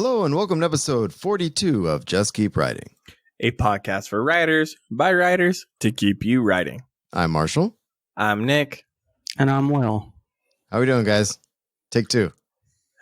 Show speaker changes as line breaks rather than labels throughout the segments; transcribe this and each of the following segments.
Hello and welcome to episode 42 of Just Keep Writing,
a podcast for writers by writers to keep you writing.
I'm Marshall.
I'm Nick.
And I'm Will.
How we doing, guys? Take two.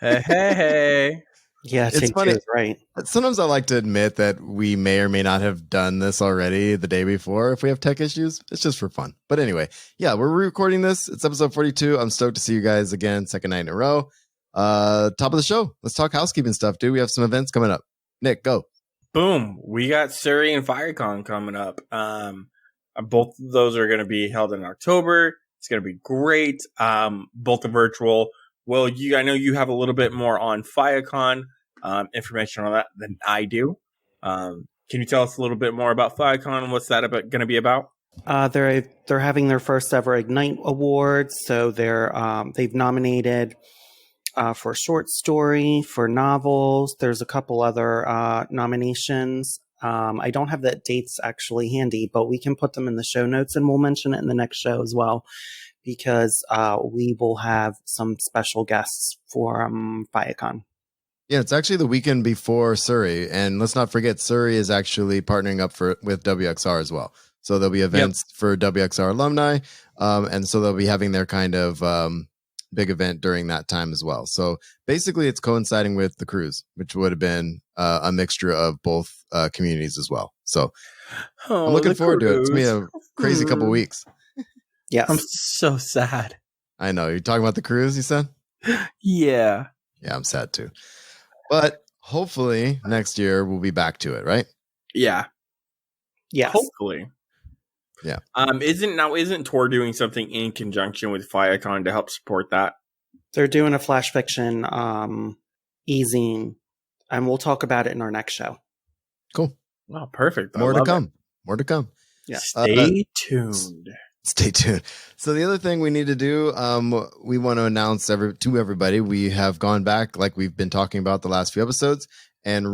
Hey.
Yeah,
It's
take
funny.
two is right.
Sometimes I like to admit that we may or may not have done this already the day before if we have tech issues. It's just for fun. But anyway, yeah, we're recording this. It's episode 42. I'm stoked to see you guys again, second night in a row. Top of the show. Let's talk housekeeping stuff, dude. We have some events coming up. Nick, go.
Boom. We got Surrey and FireCon coming up. Both of those are going to be held in October. It's going to be great. Both are virtual. Well, I know you have a little bit more on FireCon information on that than I do. Can you tell us a little bit more about FireCon and what's that going to be about?
They're having their first ever Ignite Awards, so they've nominated for short story, for novels. There's a couple other nominations. I don't have the dates actually handy, but we can put them in the show notes and we'll mention it in the next show as well, because we will have some special guests for FireCon.
Yeah, it's actually the weekend before Surrey, and let's not forget Surrey is actually partnering up with WXR as well. So there'll be events for WXR alumni, and so they'll be having their kind of big event during that time as well. So basically, it's coinciding with the cruise, which would have been a mixture of both communities as well. So I'm looking forward to it. It's gonna be a crazy couple weeks.
Yes,
I'm so sad.
I know. You're talking about the cruise, you said?
Yeah.
Yeah, I'm sad too. But hopefully next year we'll be back to it, right?
Yeah.
Yes.
Hopefully.
Yeah.
Isn't Tor doing something in conjunction with FireCon to help support that?
They're doing a flash fiction e-zine, and we'll talk about it in our next show.
Cool.
Oh, perfect.
More to come. More to come.
Yeah.
Stay tuned.
Stay tuned. So the other thing we need to do, we want to announce to everybody, we have gone back, like we've been talking about the last few episodes, and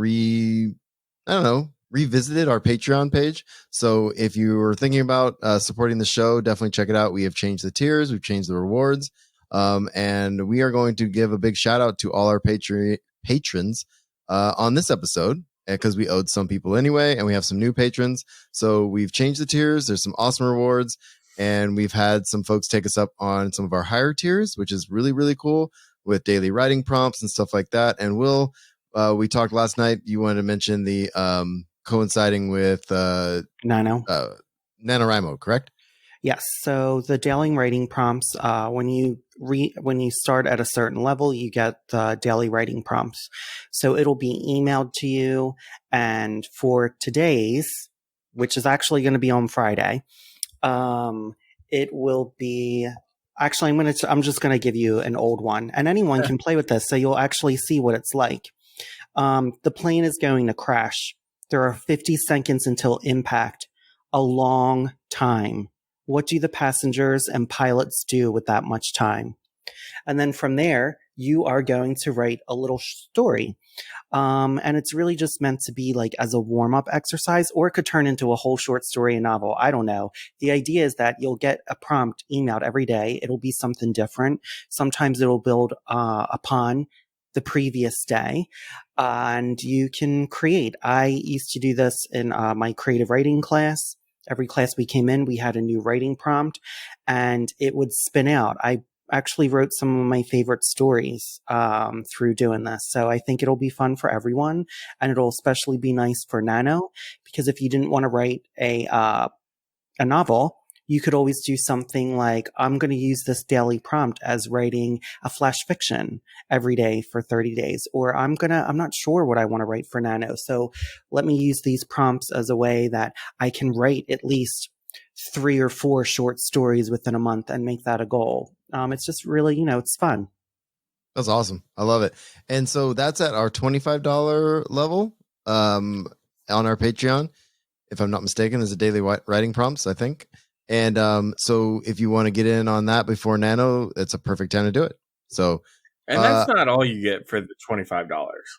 revisited our Patreon page. So if you were thinking about supporting the show, definitely check it out. We have changed the tiers, we've changed the rewards, and we are going to give a big shout out to all our patrons on this episode, because we owed some people anyway, and we have some new patrons. So we've changed the tiers. There's some awesome rewards, and we've had some folks take us up on some of our higher tiers, which is really, really cool, with daily writing prompts and stuff like that. And Will, we talked last night, you wanted to mention the coinciding with NaNoWriMo, correct?
Yes. So the daily writing prompts, when you start at a certain level, you get the daily writing prompts. So it'll be emailed to you. And for today's, which is actually going to be on Friday, it will be actually, I'm just going to give you an old one, and anyone can play with this. So you'll actually see what it's like. The plane is going to crash. There are 50 seconds until impact. A long time. What do the passengers and pilots do with that much time? And then from there, you are going to write a little story. And it's really just meant to be like as a warm-up exercise, or it could turn into a whole short story and novel. I don't know. The idea is that you'll get a prompt emailed every day. It'll be something different. Sometimes it'll build upon the previous day, and you can create. I used to do this in my creative writing class. Every class we came in, we had a new writing prompt, and it would spin out. I actually wrote some of my favorite stories through doing this. So I think it'll be fun for everyone, and it'll especially be nice for Nano, because if you didn't want to write a novel, you could always do something like, I'm going to use this daily prompt as writing a flash fiction every day for 30 days. Or I'm not sure what I want to write for Nano. So let me use these prompts as a way that I can write at least 3 or 4 short stories within a month and make that a goal. It's just really, it's fun.
That's awesome. I love it. And so that's at our $25 level on our Patreon. If I'm not mistaken, there's a daily writing prompts, I think. And so if you want to get in on that before Nano, it's a perfect time to do it. So,
and that's not all you get for the $25.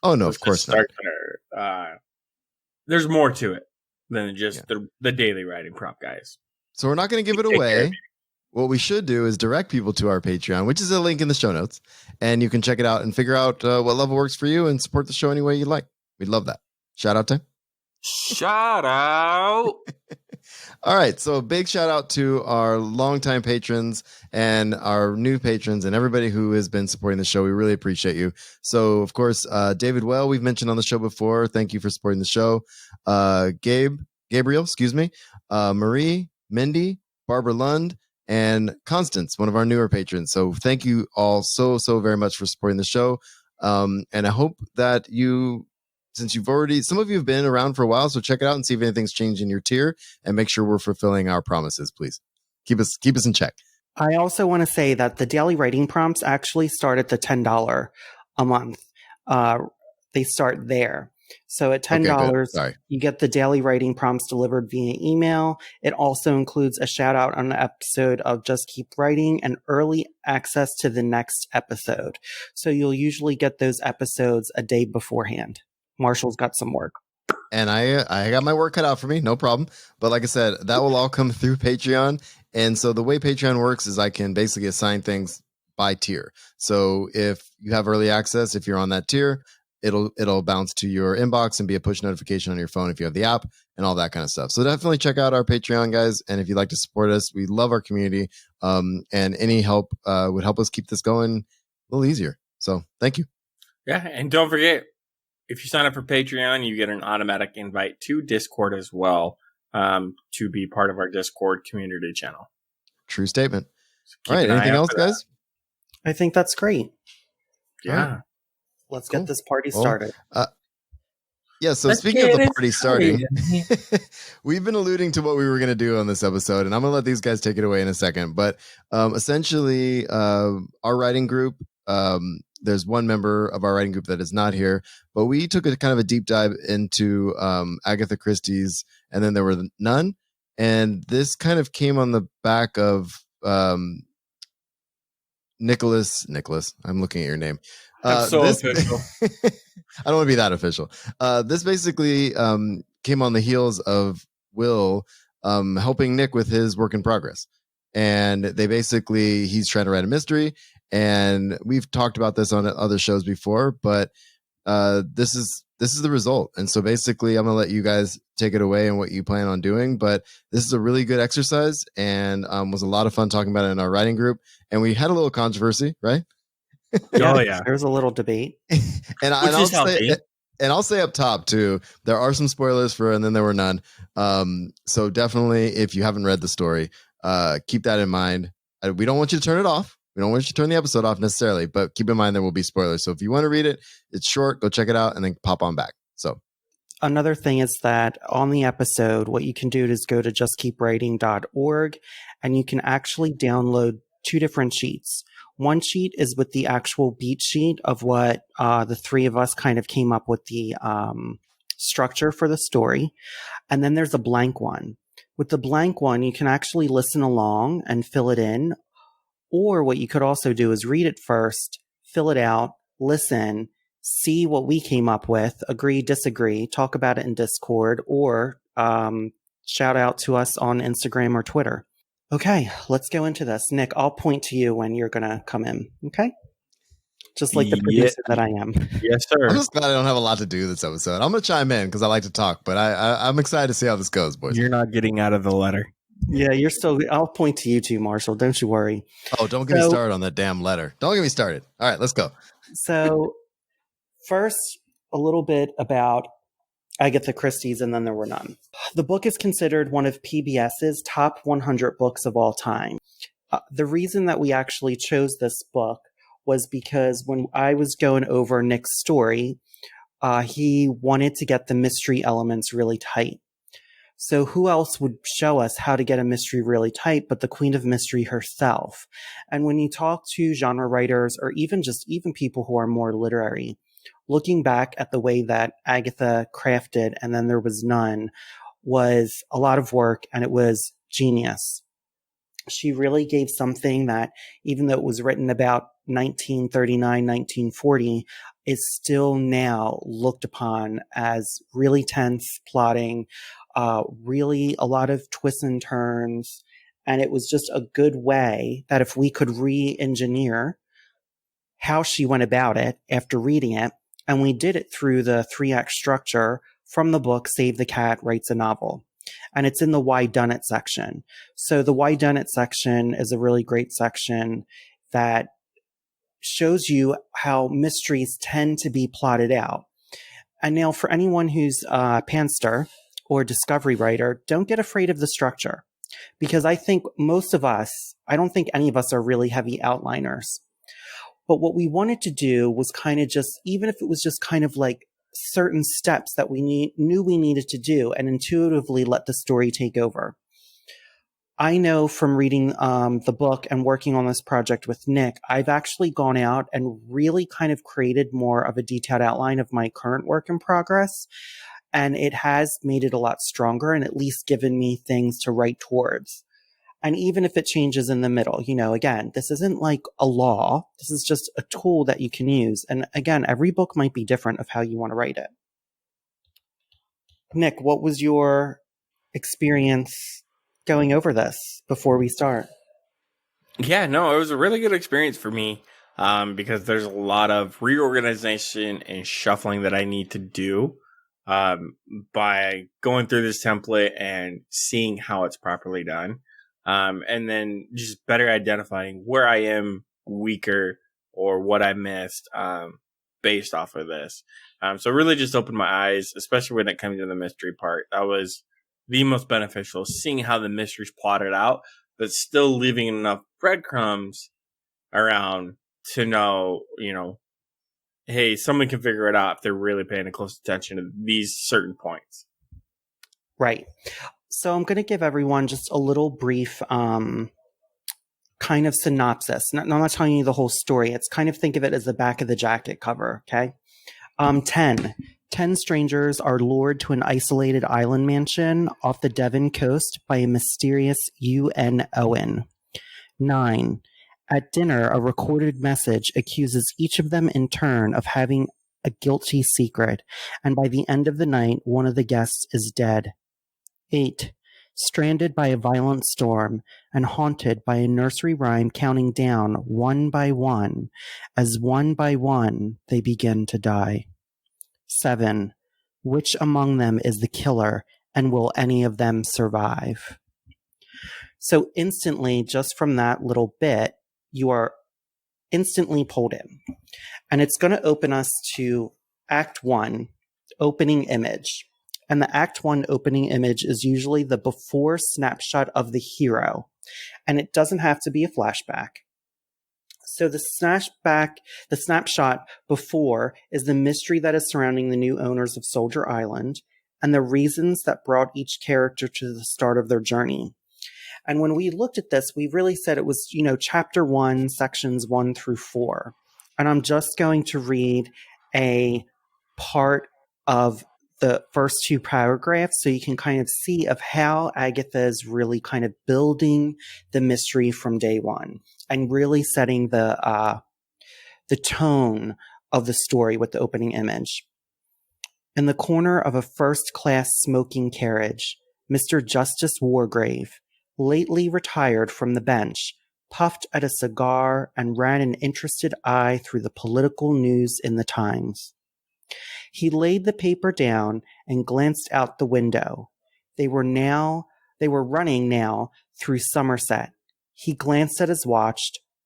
Oh no, of course not.
There's more to it than just the daily writing prompt, guys.
So we're not going to give it away. what we should do is direct people to our Patreon, which is a link in the show notes, and you can check it out and figure out what level works for you and support the show any way you like. We'd love that. Shout out time.
Shout out.
All right. So a big shout out to our longtime patrons and our new patrons and everybody who has been supporting the show. We really appreciate you. So, of course, David Well, we've mentioned on the show before. Thank you for supporting the show. Gabriel, Marie, Mindy, Barbara Lund, and Constance, one of our newer patrons. So thank you all so very much for supporting the show. And I hope that since some of you have been around for a while, so check it out and see if anything's changed in your tier and make sure we're fulfilling our promises, please. Keep us in check.
I also want to say that the daily writing prompts actually start at the $10 a month. They start there. So at $10, you get the daily writing prompts delivered via email. It also includes a shout out on an episode of Just Keep Writing and early access to the next episode. So you'll usually get those episodes a day beforehand. Marshall's got some work.
And I got my work cut out for me, no problem. But like I said, that will all come through Patreon. And so the way Patreon works is I can basically assign things by tier. So if you have early access, if you're on that tier, it'll bounce to your inbox and be a push notification on your phone if you have the app and all that kind of stuff. So definitely check out our Patreon, guys. And if you'd like to support us, we love our community. And any help would help us keep this going a little easier. So thank you.
Yeah. And don't forget, if you sign up for Patreon, you get an automatic invite to Discord as well, to be part of our Discord community channel.
True statement. So all right. Anything else, guys?
I think that's great.
Yeah. Right.
Let's get this party started.
So speaking of the party starting, we've been alluding to what we were going to do on this episode, and I'm going to let these guys take it away in a second. But essentially, our writing group, there's one member of our writing group that is not here, but we took a kind of a deep dive into Agatha Christie's, and then there were none. And this kind of came on the back of Nicholas. I'm looking at your name.
Official.
I don't want to be that official. This basically came on the heels of Will helping Nick with his work in progress. And he's trying to write a mystery. And we've talked about this on other shows before, but this is the result. And so basically, I'm going to let you guys take it away and what you plan on doing. But this is a really good exercise and was a lot of fun talking about it in our writing group. And we had a little controversy, right?
Yeah.
There's a little debate.
I'll say up top too, there are some spoilers and then there were none. So definitely, if you haven't read the story, keep that in mind. We don't want you to turn it off. We don't want you to turn the episode off necessarily, but keep in mind there will be spoilers. So if you want to read it, it's short, go check it out and then pop on back. So
another thing is that on the episode, what you can do is go to justkeepwriting.org and you can actually download 2 different sheets. One sheet is with the actual beat sheet of what the 3 of us kind of came up with the structure for the story. And then there's a blank one. With the blank one, you can actually listen along and fill it in. Or what you could also do is read it first, fill it out, listen, see what we came up with, agree, disagree, talk about it in Discord, or shout out to us on Instagram or Twitter. Okay, let's go into this. Nick, I'll point to you when you're going to come in, okay? Just like the producer that I am.
Yes, sir.
I'm just glad I don't have a lot to do this episode. I'm going to chime in because I like to talk, but I'm excited to see how this goes, boys.
You're not getting out of the letter.
Yeah, you're still... I'll point to you too, Marshall. Don't you worry.
Oh, don't get me started on that damn letter. Don't get me started. All right, let's go.
So, first, a little bit about Agatha Christie's and then there were none. The book is considered one of PBS's top 100 books of all time. The reason that we actually chose this book was because when I was going over Nick's story, he wanted to get the mystery elements really tight. So who else would show us how to get a mystery really tight but the Queen of Mystery herself? And when you talk to genre writers or even people who are more literary, looking back at the way that Agatha crafted And Then There Was None was a lot of work and it was genius. She really gave something that, even though it was written about 1939, 1940, is still now looked upon as really tense plotting, really a lot of twists and turns, And it was just a good way that if we could re-engineer how she went about it after reading it, and we did it through the 3-act structure from the book Save the Cat Writes a Novel. And it's in the Why Done It section. So the Why Done It section is a really great section that shows you how mysteries tend to be plotted out. And now for anyone who's a pantser or discovery writer, don't get afraid of the structure. Because I think most of us, I don't think any of us are really heavy outliners. But what we wanted to do was kind of just, even if it was just kind of like certain steps that we knew we needed to do, and intuitively let the story take over. I know from reading the book and working on this project with Nick, I've actually gone out and really kind of created more of a detailed outline of my current work in progress. And it has made it a lot stronger and at least given me things to write towards. And even if it changes in the middle, again, this isn't like a law. This is just a tool that you can use. And again, every book might be different of how you want to write it. Nick, what was your experience going over this before we start?
Yeah, no, it was a really good experience for me because there's a lot of reorganization and shuffling that I need to do by going through this template and seeing how it's properly done. And then just better identifying where I am weaker or what I missed based off of this. So it really just opened my eyes, especially when it comes to the mystery part. That was the most beneficial, seeing how the mystery's plotted out, but still leaving enough breadcrumbs around to know, hey, someone can figure it out if they're really paying close attention to these certain points.
Right. So I'm going to give everyone just a little brief kind of synopsis. I'm not telling you the whole story. It's kind of, think of it as the back of the jacket cover, okay? 10 strangers are lured to an isolated island mansion off the Devon coast by a mysterious UN Owen. 9. At dinner, a recorded message accuses each of them in turn of having a guilty secret, and by the end of the night, one of the guests is dead. 8. Stranded by a violent storm and haunted by a nursery rhyme counting down one by one, as one by one they begin to die. 7. Which among them is the killer, and will any of them survive? So instantly, just from that little bit, you are instantly pulled in. And it's going to open us to Act 1, opening image. And the Act 1 opening image is usually the before snapshot of the hero. And it doesn't have to be a flashback. So the snapshot before is the mystery that is surrounding the new owners of Soldier Island and the reasons that brought each character to the start of their journey. And when we looked at this, we really said it was, chapter 1, sections 1 through 4. And I'm just going to read a part of the first 2 paragraphs so you can kind of see of how Agatha is really kind of building the mystery from day one and really setting the tone of the story with the opening image. In the corner of a first-class smoking carriage, Mr. Justice Wargrave, lately retired from the bench, puffed at a cigar and ran an interested eye through the political news in the Times. He laid the paper down and glanced out the window. They were running now through Somerset. He glanced at his watch,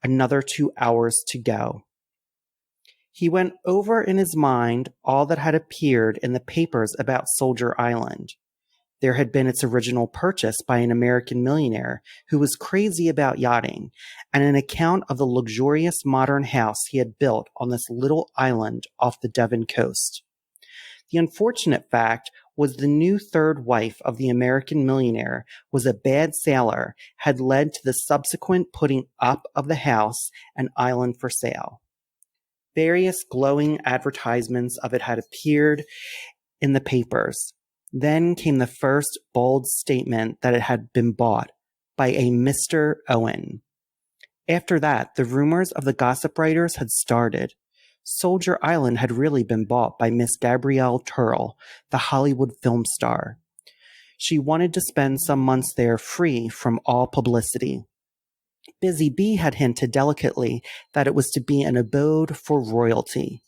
another 2 hours to go. He went over in his mind all that had appeared in the papers about Soldier Island. There had been its original purchase by an American millionaire who was crazy about yachting, and an account of the luxurious modern house he had built on this little island off the Devon coast. The unfortunate fact was the new third wife of the American millionaire was a bad sailor, had led to the subsequent putting up of the house and island for sale. Various glowing advertisements of it had appeared in the papers. Then came the first bold statement that it had been bought by a Mr. Owen. After that, the rumors of the gossip writers had started. Soldier Island had really been bought by Miss Gabrielle Turrell, the Hollywood film star. She wanted to spend some months there free from all publicity. Busy Bee had hinted delicately that it was to be an abode for royalty.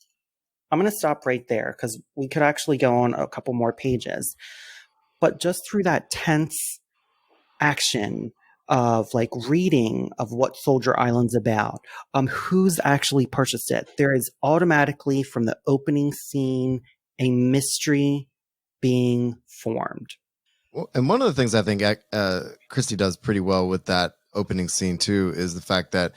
I'm going to stop right there because we could actually go on a couple more pages. But just through that tense action of like reading of what Soldier Island's about, who's actually purchased it, there is automatically from the opening scene a mystery being formed.
Well, and one of the things I think Christie does pretty well with that opening scene too is the fact that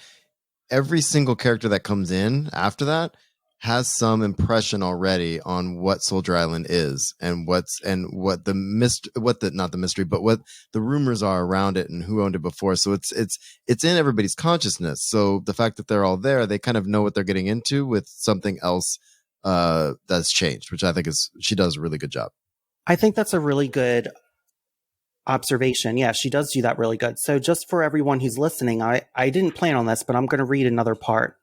every single character that comes in after that has some impression already on what Soldier Island is and what the rumors are around it and who owned it before. So it's in everybody's consciousness. So the fact that they're all there, they kind of know what they're getting into with something else that's changed, which I think she does a really good job.
I think that's a really good observation. Yeah, she does do that really good. So just for everyone who's listening, I didn't plan on this, but I'm going to read another part.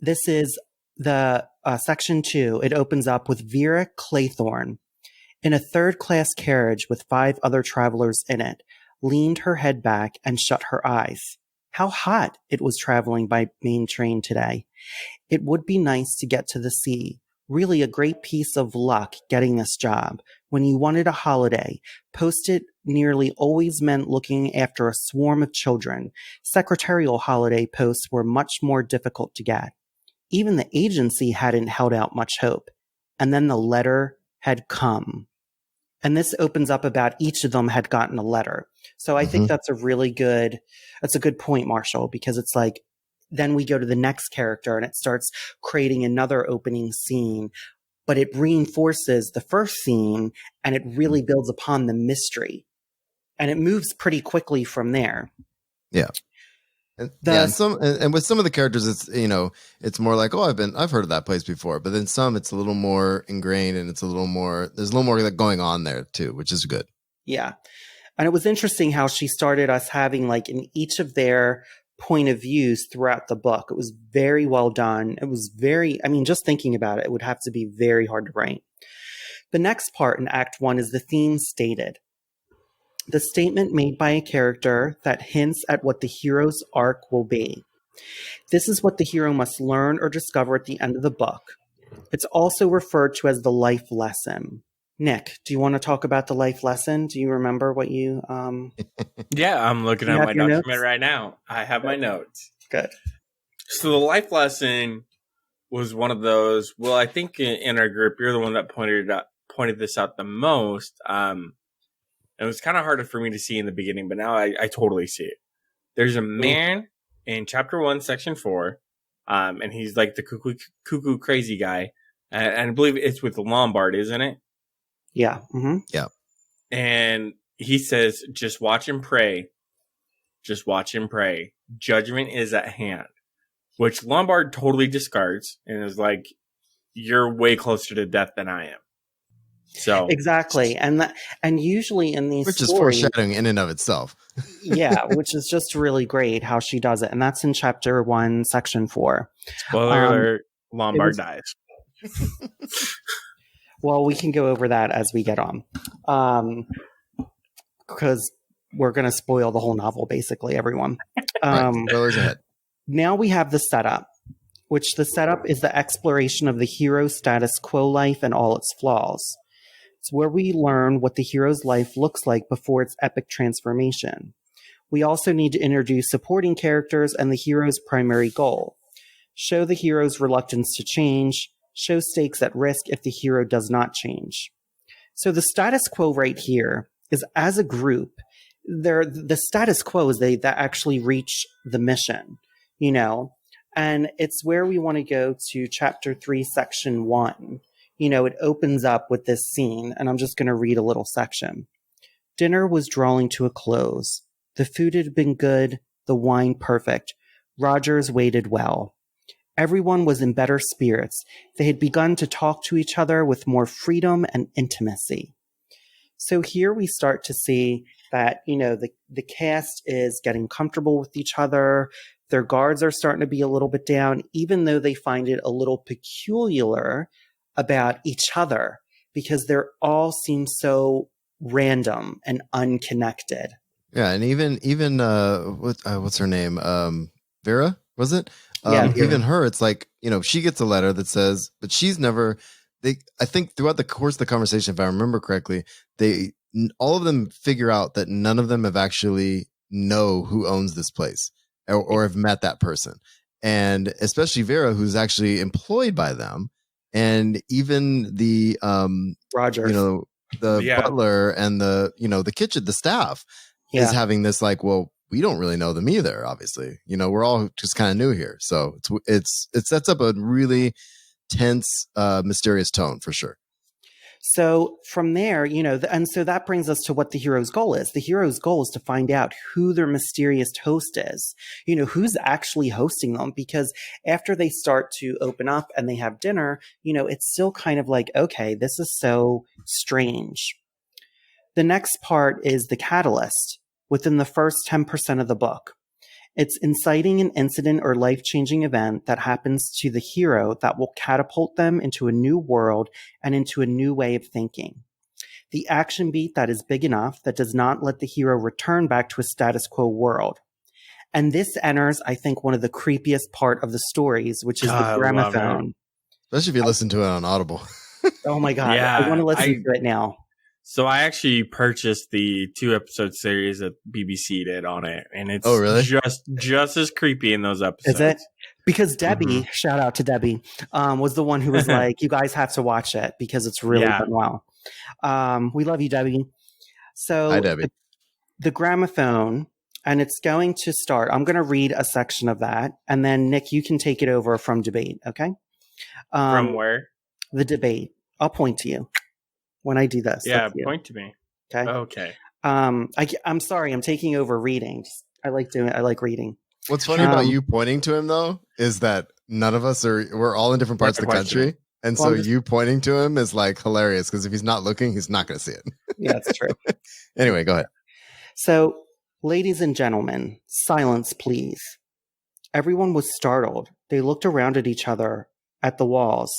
This is the section 2. It opens up with Vera Claythorne in a third-class carriage with 5 other travelers in it, leaned her head back and shut her eyes. How hot it was traveling by main train today. It would be nice to get to the sea. Really a great piece of luck getting this job. When you wanted a holiday, post-it nearly always meant looking after a swarm of children. Secretarial holiday posts were much more difficult to get. Even the agency hadn't held out much hope. And then the letter had come. And this opens up about each of them had gotten a letter. So I think that's a good point, Marshall, because it's like, then we go to the next character and it starts creating another opening scene, but it reinforces the first scene and it really builds upon the mystery. And it moves pretty quickly from there.
Yeah. And with some of the characters, it's more like, oh, I've heard of that place before, but then some, it's a little more ingrained and there's a little more going on there too, which is good. Yeah.
And it was interesting how she started us having like in each of their point of views throughout the book. It was very well done. It was just thinking about it, it would have to be very hard to write. The next part in Act 1 is the theme stated. The statement made by a character that hints at what the hero's arc will be. This is what the hero must learn or discover at the end of the book. It's also referred to as the life lesson. Nick, do you want to talk about the life lesson? Do you remember what you...
Yeah, I'm looking at my document right now. I have my notes.
Good.
So the life lesson was one of those... Well, I think in our group, you're the one that pointed this out the most. It was kind of harder for me to see in the beginning, but now I totally see it. There's a man in chapter 1, section 4, and he's like the cuckoo crazy guy. And I believe it's with Lombard, isn't it?
Yeah. Mm-hmm.
Yeah.
And he says, just watch and pray. Just watch and pray. Judgment is at hand. Which Lombard totally discards and is like, you're way closer to death than I am. So
exactly, and usually in these
which
stories,
is foreshadowing in and of itself.
Yeah, which is just really great how she does it, and that's in chapter 1, section 4.
Spoiler alert: Lombard dies.
Well, we can go over that as we get on, because we're going to spoil the whole novel, basically, everyone.
Spoilers ahead.
Now we have the setup, which the setup is the exploration of the hero's status quo life and all its flaws. It's where we learn what the hero's life looks like before its epic transformation. We also need to introduce supporting characters and the hero's primary goal. Show the hero's reluctance to change. Show stakes at risk if the hero does not change. So the status quo right here is, as a group, the status quo is that actually reach the mission, and it's where we want to go to chapter 3, section 1. It opens up with this scene, and I'm just going to read a little section. Dinner was drawing to a close. The food had been good, the wine perfect. Rogers waited well. Everyone was in better spirits. They had begun to talk to each other with more freedom and intimacy. So here we start to see that, the cast is getting comfortable with each other. Their guards are starting to be a little bit down, even though they find it a little peculiar about each other, because they all seem so random and unconnected.
Yeah, and even what's her name? Vera, was it?
Yeah, Vera.
Even her, it's like, she gets a letter that says, but she's never. I think throughout the course of the conversation, if I remember correctly, all of them figure out that none of them have actually know who owns this place or have met that person, and especially Vera, who's actually employed by them, and even the
Rogers,
butler and the kitchen, the staff. Is having this like, well, we don't really know them either. Obviously, we're all just kind of new here, so it sets up a really tense, mysterious tone for sure.
So from there, and so that brings us to what the hero's goal is. The hero's goal is to find out who their mysterious host is. Who's actually hosting them, because after they start to open up and they have dinner, it's still kind of like, okay, this is so strange. The next part is the catalyst. Within the first 10% of the book, it's inciting an incident or life-changing event that happens to the hero that will catapult them into a new world and into a new way of thinking. The action beat that is big enough that does not let the hero return back to a status quo world. And this enters, I think, one of the creepiest part of the stories, which is the gramophone.
Especially if you listen to it on Audible.
Oh my God. Yeah, I want to listen to it now.
So I actually purchased the 2-episode series that BBC did on it, and it's
really?
just as creepy in those episodes.
Is it? Because Debbie, shout out to Debbie, was the one who was like, you guys have to watch it because it's really done well. We love you, Debbie. So
hi, Debbie.
The gramophone, and it's going to start. I'm going to read a section of that, and then Nick, you can take it over from debate, okay?
From where?
The debate. I'll point to you. When I do this.
Yeah, point to me.
Okay.
Okay.
I'm sorry. I'm taking over reading. I like reading.
What's funny about you pointing to him though, is that none of us we're all in different parts of the country. And so you pointing to him is like hilarious, because if he's not looking, he's not going to see it.
Yeah, that's true.
Anyway, go ahead.
So, ladies and gentlemen, silence, please. Everyone was startled. They looked around at each other, at the walls.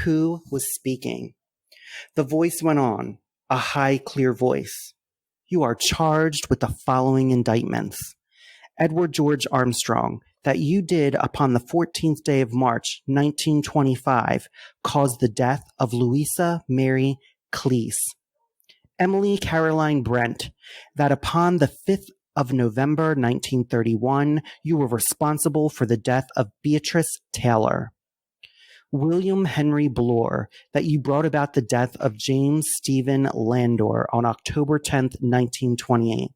Who was speaking? The voice went on, a high, clear voice. You are charged with the following indictments. Edward George Armstrong, that you did upon the 14th day of March, 1925, caused the death of Louisa Mary Cleese. Emily Caroline Brent, that upon the 5th of November, 1931, you were responsible for the death of Beatrice Taylor. William Henry Bloor, that you brought about the death of James Stephen Landor on October 10th, 1928.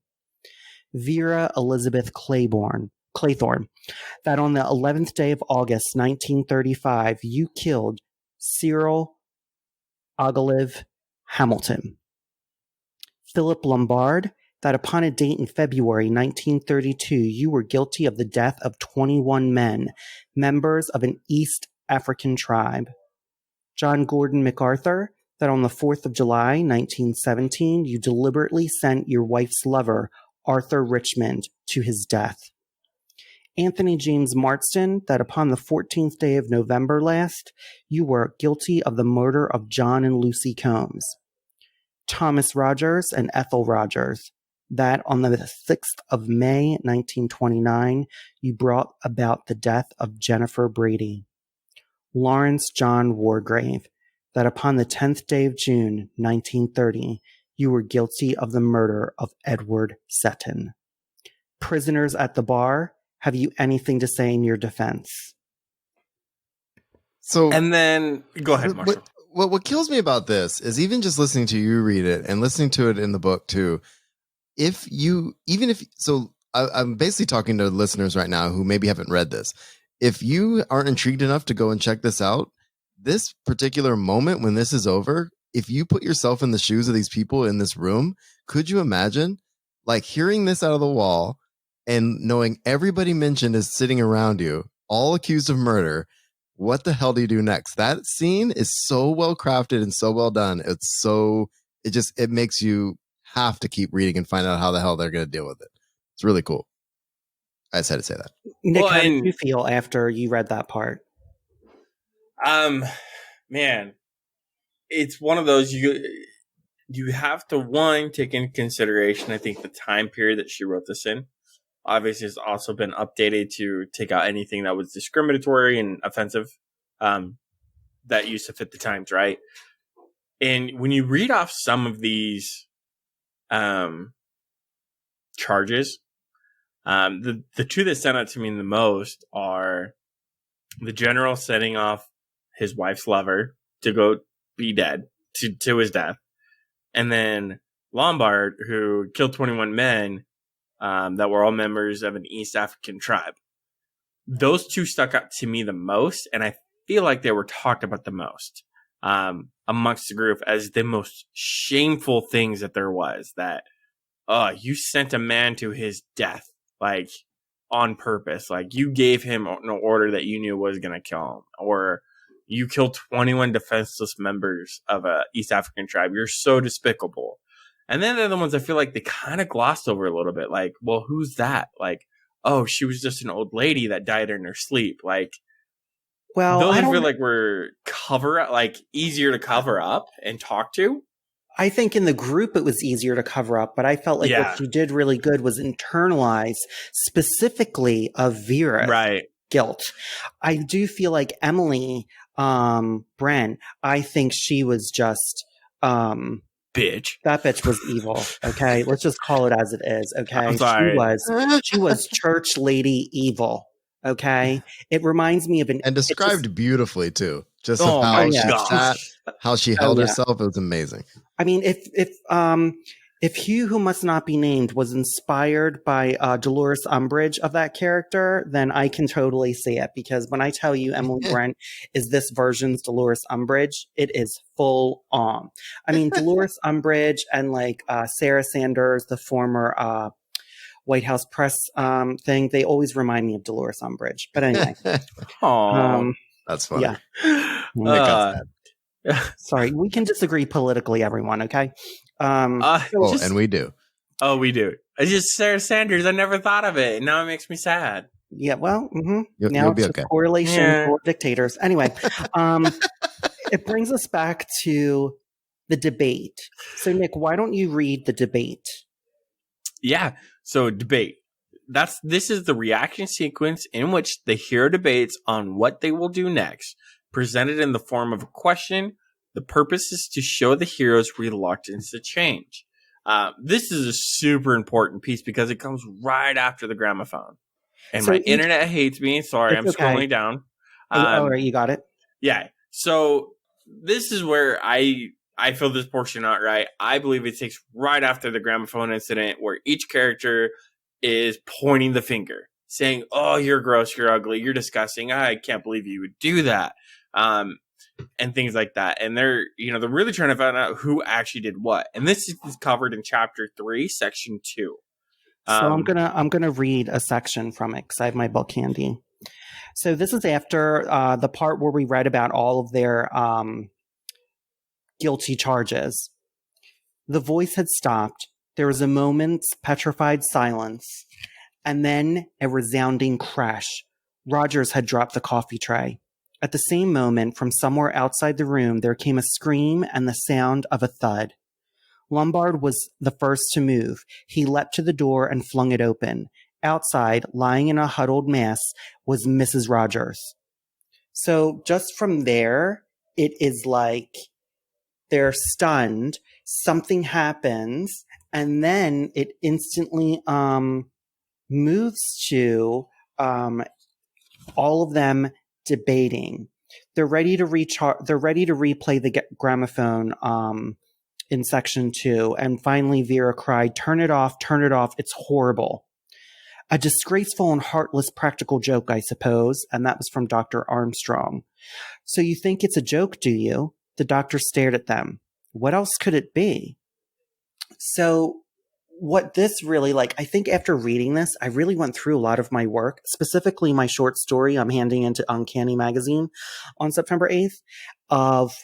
Vera Elizabeth Claythorne, that on the 11th day of August, 1935, you killed Cyril Ogilvie Hamilton. Philip Lombard, that upon a date in February 1932, you were guilty of the death of 21 men, members of an East African tribe. John Gordon MacArthur, that on the 4th of July, 1917, you deliberately sent your wife's lover, Arthur Richmond, to his death. Anthony James Marston, that upon the 14th day of November last, you were guilty of the murder of John and Lucy Combs. Thomas Rogers and Ethel Rogers, that on the 6th of May, 1929, you brought about the death of Jennifer Brady. Lawrence John Wargrave, that upon the 10th day of June, 1930, you were guilty of the murder of Edward Seton. Prisoners at the bar, have you anything to say in your defense?
So,
and then go ahead, Marshall.
What kills me about this is even just listening to you read it and listening to it in the book too. I'm basically talking to listeners right now who maybe haven't read this. If you aren't intrigued enough to go and check this out, this particular moment when this is over, if you put yourself in the shoes of these people in this room, could you imagine like hearing this out of the wall and knowing everybody mentioned is sitting around you, all accused of murder? What the hell do you do next? That scene is so well crafted and so well done. It makes you have to keep reading and find out how the hell they're going to deal with it. It's really cool. I just had to say that.
Nick, how did you feel after you read that part?
Man, it's one of those you have to, one, take into consideration, I think, the time period that she wrote this in. Obviously, it's also been updated to take out anything that was discriminatory and offensive that used to fit the times, right? And when you read off some of these charges, the two that stand out to me the most are the general setting off his wife's lover to go be dead, to his death, and then Lombard, who killed 21 men that were all members of an East African tribe. Those two stuck out to me the most, and I feel like they were talked about the most amongst the group as the most shameful things that there was. That, you sent a man to his death, like, on purpose. Like, you gave him an order that you knew was going to kill him. Or you killed 21 defenseless members of a East African tribe. You're so despicable. And then the other ones I feel like they kind of glossed over a little bit. Like, well, who's that? Like, oh, she was just an old lady that died in her sleep. Like,
Well,
those
I
I feel
don't.
like were easier to cover up and talk to.
I think in the group it was easier to cover up, but I felt like
Yeah.
what she did really good was internalize specifically of Vera's
Right.
guilt. I do feel like Emily Bren, I think she was just
Bitch.
that bitch was evil. Okay, let's just call it as it is. Okay,
I'm sorry.
she was church lady evil. Okay, it reminds me of
And described beautifully too. Just
Oh
of how
my
she
gosh.
sat, how she held
yeah.
herself. It was amazing.
I mean, if Hugh, who must not be named, was inspired by Dolores Umbridge of that character, then I can totally see it. Because when I tell you Emily Brent is this version's Dolores Umbridge, it is full on. I mean, Dolores Umbridge and like Sarah Sanders, the former White House press thing, they always remind me of Dolores Umbridge. But anyway,
That's funny.
yeah. Sorry, we can disagree politically, everyone. Okay.
And we do.
Oh, we do. It's just Sarah Sanders. I never thought of it. Now it makes me sad.
Yeah, well, now
you'll be
it's
okay.
a correlation for dictators. Anyway, it brings us back to the debate. So, Nick, why don't you read the debate?
Yeah. So, debate. This is the reaction sequence in which the hero debates on what they will do next, presented in the form of a question. The purpose is to show the hero's reluctance to change. This is a super important piece because it comes right after the gramophone. And my internet hates me. Sorry, I'm scrolling down.
All right, you got it.
Yeah. So this is where I feel this portion out right. I believe it takes right after the gramophone incident where each character is pointing the finger, saying, "Oh, you're gross, you're ugly, you're disgusting. I can't believe you would do that." And things like that. And they're really trying to find out who actually did what. And this is covered in chapter 3, section 2.
So I'm gonna read a section from it because I have my book handy. So this is after the part where we read about all of their guilty charges. The voice had stopped. There was a moment's petrified silence, and then a resounding crash. Rogers had dropped the coffee tray. At the same moment, from somewhere outside the room, there came a scream and the sound of a thud. Lombard was the first to move. He leapt to the door and flung it open. Outside, lying in a huddled mass, was Mrs. Rogers. So just from there, it is like they're stunned. Something happens, and then it instantly moves to all of them debating. They're ready to replay the gramophone in section 2. And finally, Vera cried, turn it off, it's horrible. A disgraceful and heartless practical joke, I suppose. And that was from Dr. Armstrong. So you think it's a joke, do you? The doctor stared at them. What else could it be? So what this really, I think after reading this, I really went through a lot of my work, specifically my short story I'm handing into Uncanny Magazine on September 8th, of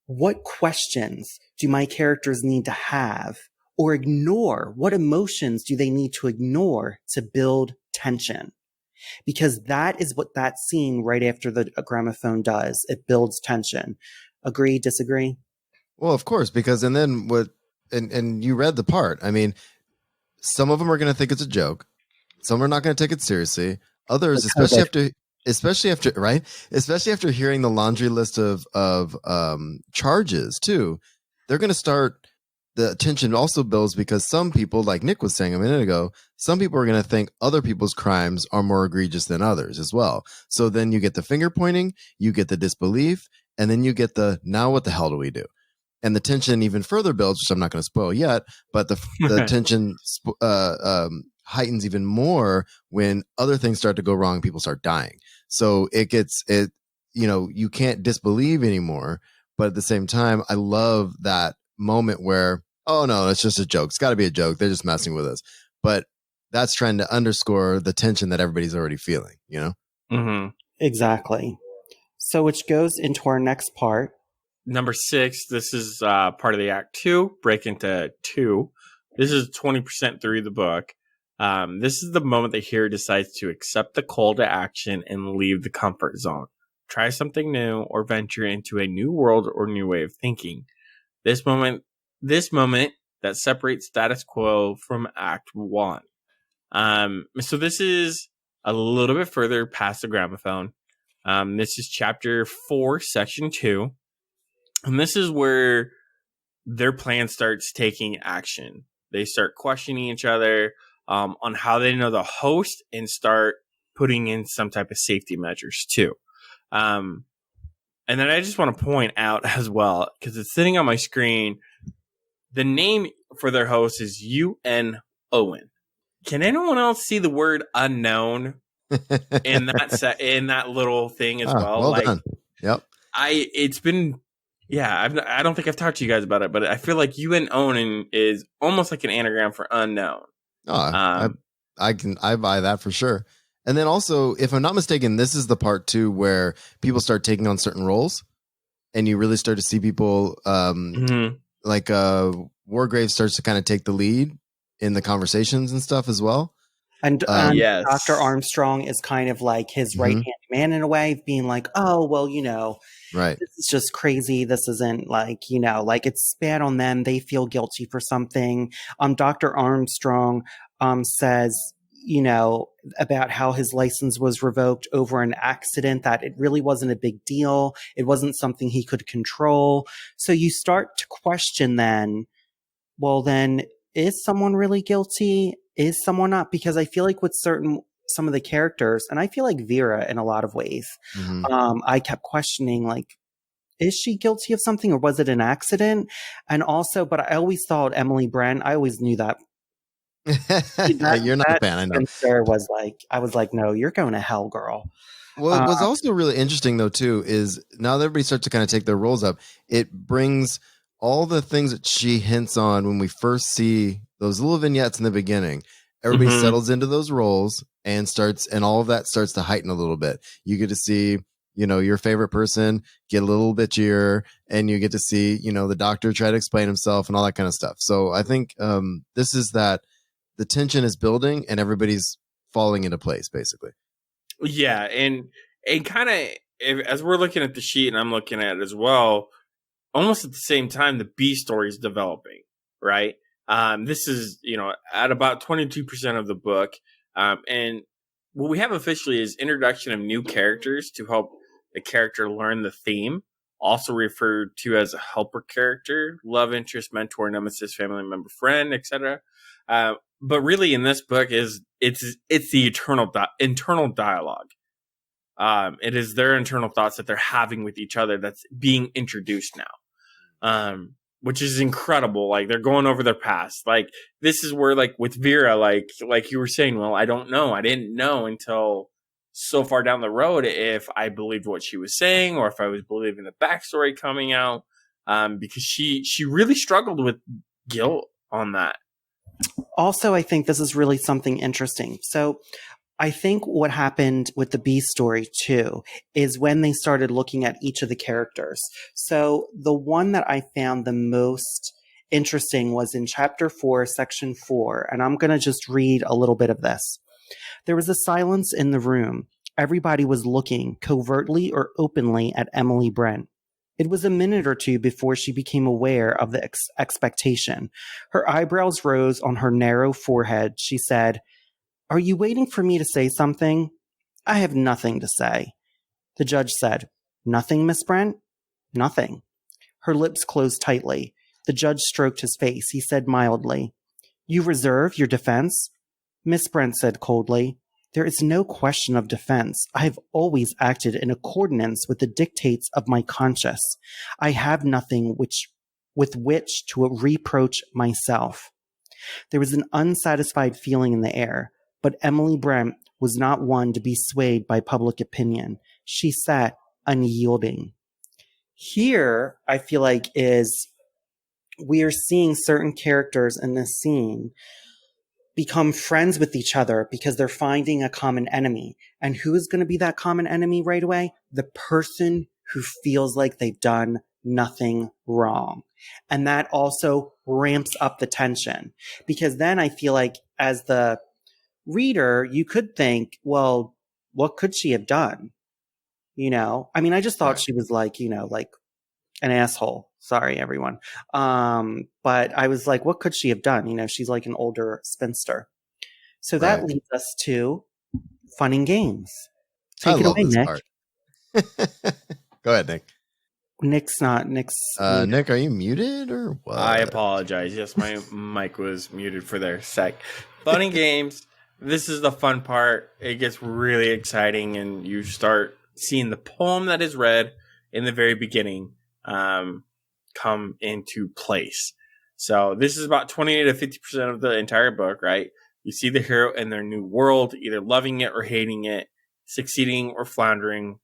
what questions do my characters need to have or ignore? What emotions do they need to ignore to build tension? Because that is what that scene right after the gramophone does. It builds tension. Agree, disagree?
Well, of course, because and then what? And you read the part. I mean, some of them are going to think it's a joke. Some are not going to take it seriously. Others, especially after right, especially after hearing the laundry list of charges too, they're going to start. The tension also builds because some people, like Nick was saying a minute ago, some people are going to think other people's crimes are more egregious than others as well. So then you get the finger pointing, you get the disbelief, and then you get the now what the hell do we do? And the tension even further builds, which I'm not going to spoil yet, but the tension heightens even more when other things start to go wrong, people start dying. So you can't disbelieve anymore. But at the same time, I love that moment where, oh no, it's just a joke. It's got to be a joke. They're just messing with us. But that's trying to underscore the tension that everybody's already feeling, you know?
Mm-hmm.
Exactly. So which goes into our next part.
Number 6, this is part of the Act 2, break into 2. This is 20% through the book. This is the moment the hero decides to accept the call to action and leave the comfort zone. Try something new or venture into a new world or new way of thinking. This moment that separates status quo from Act 1. So this is a little bit further past the gramophone. This is Chapter 4, Section 2. And this is where their plan starts taking action. They start questioning each other on how they know the host and start putting in some type of safety measures too. And then I just want to point out as well, because it's sitting on my screen, the name for their host is UN Owen. Can anyone else see the word unknown in that little thing as well?
Well done. Yep.
I don't think I've talked to you guys about it, but I feel like UN Owen is almost like an anagram for unknown.
I buy that for sure. And then also, if I'm not mistaken, this is the part too where people start taking on certain roles, and you really start to see people like Wargrave starts to kind of take the lead in the conversations and stuff as well.
And
yes.
Dr. Armstrong is kind of like his right-hand man in a way, being like, oh, well,
right.
This is just crazy. This isn't like, like it's bad on them. They feel guilty for something. Dr. Armstrong says, about how his license was revoked over an accident, that it really wasn't a big deal. It wasn't something he could control. So you start to question then, well, then is someone really guilty? Is someone not? Because I feel like with some of the characters, and I feel like Vera in a lot of ways, I kept questioning, like, is she guilty of something or was it an accident? And also, but I always thought Emily Brent, I always knew that.
You're not a fan, I know.
I was like, no, you're going to hell, girl.
Well, what's also really interesting though too is now that everybody starts to kind of take their roles up, it brings all the things that she hints on when we first see those little vignettes in the beginning. Everybody settles into those roles and all of that starts to heighten a little bit. You get to see, your favorite person get a little bitchier, and you get to see, the doctor try to explain himself and all that kind of stuff. So I think this is that the tension is building and everybody's falling into place, basically.
Yeah, and kind of as we're looking at the sheet and I'm looking at it as well, almost at the same time, the B story is developing, right? This is, at about 22% of the book. And what we have officially is introduction of new characters to help the character learn the theme, also referred to as a helper character, love interest, mentor, nemesis, family member, friend, etc. But really in this book it's the internal dialogue. It is their internal thoughts that they're having with each other that's being introduced now. Which is incredible. Like, they're going over their past. Like, this is where, like, with Vera, like you were saying, well, I don't know. I didn't know until so far down the road if I believed what she was saying or if I was believing the backstory coming out. Because she really struggled with guilt on that.
Also, I think this is really something interesting. So I think what happened with the B story too is when they started looking at each of the characters. So the one that I found the most interesting was in Chapter 4, Section 4, and I'm going to just read a little bit of this. There was a silence in the room. Everybody was looking covertly or openly at Emily Brent. It was a minute or two before she became aware of the expectation. Her eyebrows rose on her narrow forehead. She said, "Are you waiting for me to say something?" "I have nothing to say." The judge said, "Nothing, Miss Brent?" "Nothing." Her lips closed tightly. The judge stroked his face. He said mildly, "You reserve your defense?" Miss Brent said coldly, "There is no question of defense. I have always acted in accordance with the dictates of my conscience. I have nothing with which to reproach myself." There was an unsatisfied feeling in the air, but Emily Brent was not one to be swayed by public opinion. She sat unyielding. Here, I feel like we are seeing certain characters in this scene become friends with each other because they're finding a common enemy. And who is going to be that common enemy right away? The person who feels like they've done nothing wrong. And that also ramps up the tension, because then I feel like as the reader, you could think, well, what could she have done? I mean, I just thought she was like an asshole. Sorry, everyone. But I was like, what could she have done? She's like an older spinster. So that leads us to fun and games. Take it away, Nick.
Part. Go ahead, Nick.
Nick's
Nick, are you muted or what?
I apologize. Yes, my mic was muted for their sec. Fun and games. This is the fun part. It gets really exciting, and you start seeing the poem that is read in the very beginning come into place. So this is about 20 to 50% of the entire book, right? You see the hero in their new world, either loving it or hating it, succeeding or floundering.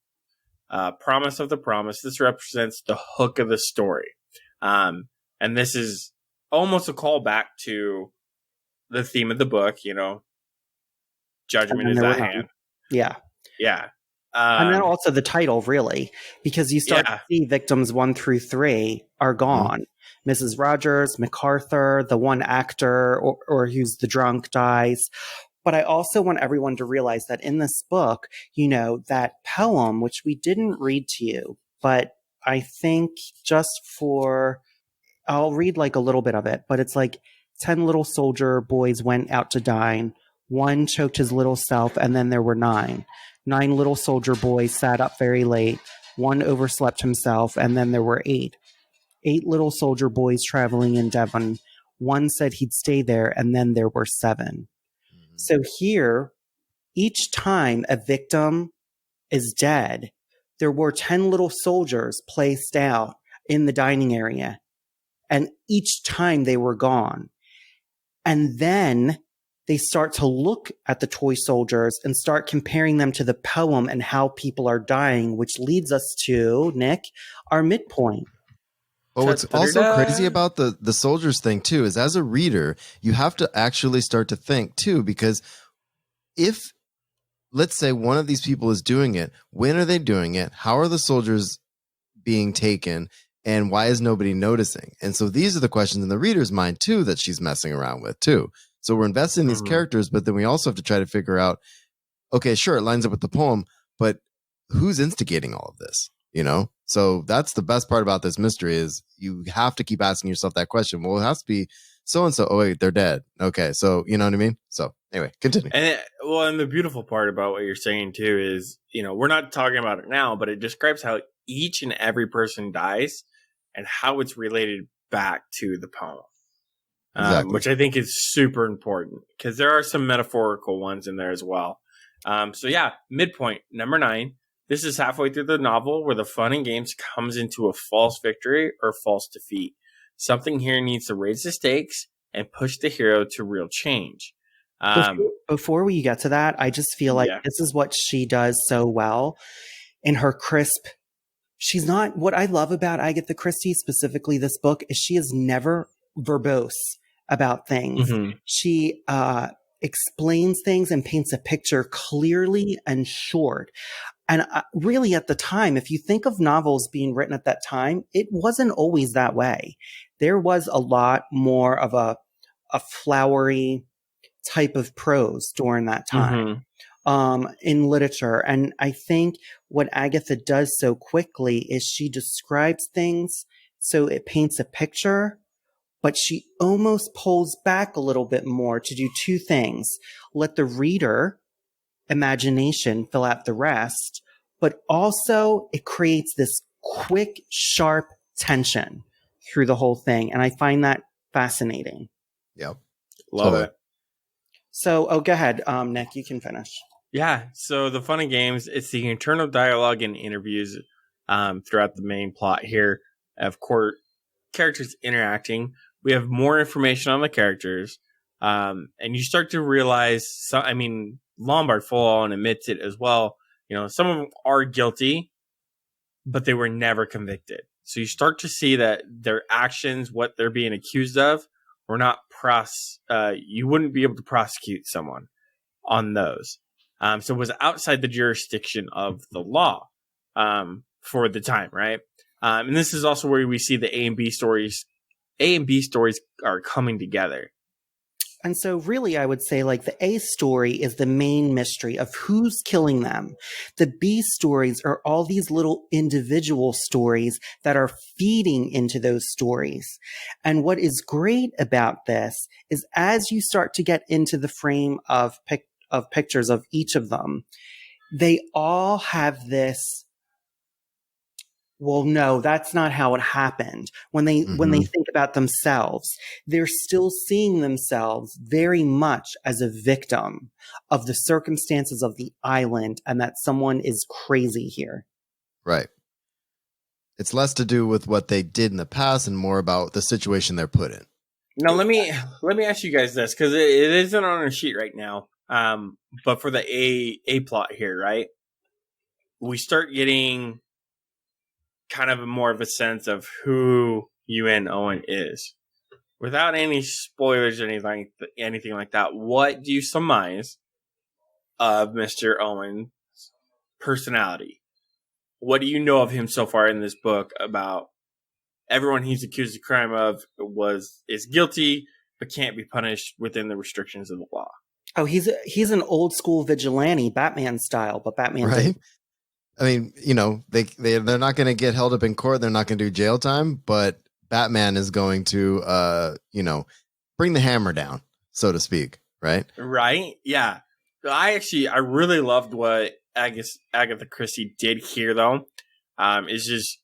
Promise of the promise. This represents the hook of the story. And this is almost a callback to the theme of the book, judgment is at hand.
Yeah.
Yeah.
And then also the title, really, because you start to see victims 1 through 3 are gone. Mrs. Rogers, MacArthur, the one actor or who's the drunk dies. But I also want everyone to realize that in this book, that poem, which we didn't read to you, but I think I'll read like a little bit of it, but it's like 10 little soldier boys went out to dine. One choked his little self, and then there were 9. 9 little soldier boys sat up very late. One overslept himself, and then there were 8. 8 little soldier boys traveling in Devon. One said he'd stay there, and then there were 7. So here, each time a victim is dead, there were 10 little soldiers placed out in the dining area, and each time they were gone. And then they start to look at the toy soldiers and start comparing them to the poem and how people are dying, which leads us to, Nick, our midpoint.
But what's also crazy about the soldiers thing, too, is as a reader, you have to actually start to think, too, because if, let's say, one of these people is doing it, when are they doing it? How are the soldiers being taken? And why is nobody noticing? And so these are the questions in the reader's mind, too, that she's messing around with, too. So we're invested in these characters, but then we also have to try to figure out, okay, sure, it lines up with the poem, but who's instigating all of this? So that's the best part about this mystery is you have to keep asking yourself that question. Well, it has to be so-and-so. Oh, wait, they're dead. Okay, so you know what I mean? So anyway, continue.
And the beautiful part about what you're saying, too, is, we're not talking about it now, but it describes how each and every person dies and how it's related back to the poem. Exactly. Which I think is super important because there are some metaphorical ones in there as well. Midpoint, number 9. This is halfway through the novel where the fun and games comes into a false victory or false defeat. Something here needs to raise the stakes and push the hero to real change.
Before we get to that, I just feel like this is what she does so well in her crisp. She's not, what I love about Agatha Christie, specifically this book, is she is never verbose about things. She explains things and paints a picture clearly and short. And really at the time, if you think of novels being written at that time, it wasn't always that way. There was a lot more of a flowery type of prose during that time. in literature. And I think what Agatha does so quickly is she describes things so it paints a picture, but she almost pulls back a little bit more to do two things. Let the reader imagination fill out the rest, but also it creates this quick, sharp tension through the whole thing. And I find that fascinating.
Yep.
Love it.
So, go ahead, Nick, you can finish.
Yeah. So the fun and games, it's the internal dialogue and interviews throughout the main plot here. Of course, characters interacting. We have more information on the characters. And you start to realize, Lombard full on admits it as well. Some of them are guilty, but they were never convicted. So you start to see that their actions, what they're being accused of, were not you wouldn't be able to prosecute someone on those. So it was outside the jurisdiction of the law for the time, right? And this is also where we see the A and B stories. A and B stories are coming together.
And so really, I would say like the A story is the main mystery of who's killing them. The B stories are all these little individual stories that are feeding into those stories. And what is great about this is as you start to get into the frame of pictures of each of them, they all have this, well, no, that's not how it happened. When they think about themselves, they're still seeing themselves very much as a victim of the circumstances of the island and that someone is crazy here.
Right. It's less to do with what they did in the past and more about the situation they're put in.
Now, let me ask you guys this, because it isn't on our sheet right now. But for the A plot here, right? We start getting kind of more of a sense of who UN Owen is. Without any spoilers or anything like that, what do you surmise of Mr. Owen's personality? What do you know of him so far in this book about everyone he's accused of crime of is guilty but can't be punished within the restrictions of the law?
Oh, he's an old school vigilante, Batman style, but Batman
right? I mean, they're not going to get held up in court. They're not going to do jail time, but Batman is going to, bring the hammer down, so to speak. Right. Right.
Yeah. I really loved what Agatha Christie did here, though. Is just